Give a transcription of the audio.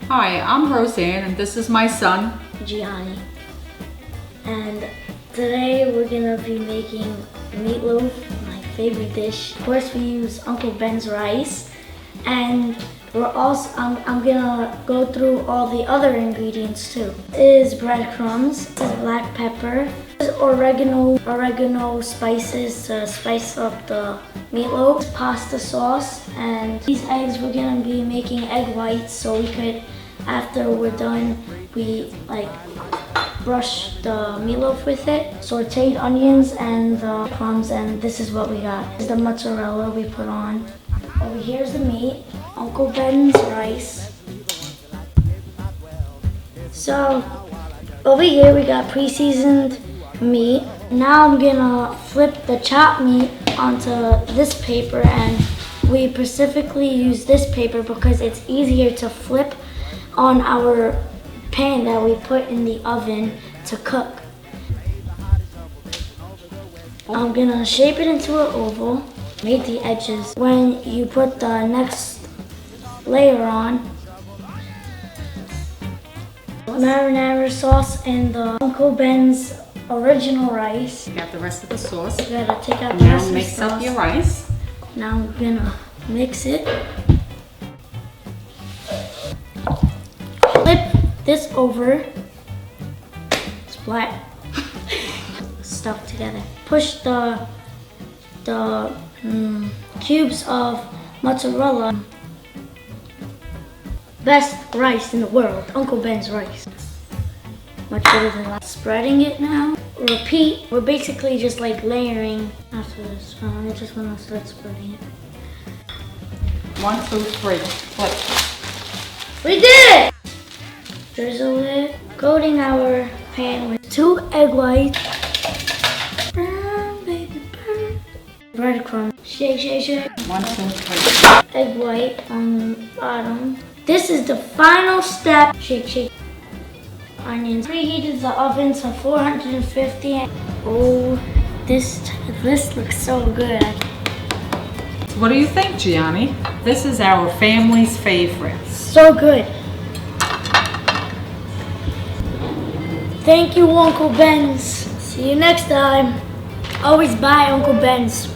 Hi, I'm Roseanne and this is my son, Gianni. And today we're gonna be making meatloaf, my favorite dish. Of course we use Uncle Ben's rice, and I'm gonna go through all the other ingredients too. This is breadcrumbs, this is black pepper, this is oregano spices to spice up the meatloaf, pasta sauce, and these eggs we're gonna be making egg whites so we could, after we're done, we brush the meatloaf with it, sauteed onions and the crumbs, and this is what we got. This is the mozzarella we put on. Over here's the meat, Uncle Ben's rice. So over here we got pre-seasoned meat. Now I'm gonna flip the chopped meat onto this paper, and we specifically use this paper because it's easier to flip on our pan that we put in the oven to cook. I'm gonna shape it into an oval, make the edges. When you put the next layer on, marinara sauce and the Uncle Ben's original rice. you got the rest of the sauce. You gotta take out the Now rest of the mix up sauce. your rice. Now I'm gonna mix it. Flip this over. It's flat. Stuck together. Push the cubes of mozzarella. Best rice in the world, Uncle Ben's rice. Much better than last. Spreading it now. Repeat. We're basically just like layering after this. I just want to start spreading it. 1, 2, 3, flip. We did it! Drizzle it. Coating our pan with 2 egg whites. Brown, baby, brown. Breadcrumbs. Shake, shake, shake. 1, 2, 3. Egg white on the bottom. This is the final step. Shake, shake. Onions. Preheated the oven to 450. Oh, this looks so good. What do you think, Gianni? This is our family's favorite. So good. Thank you, Uncle Ben's. See you next time. Always buy Uncle Ben's.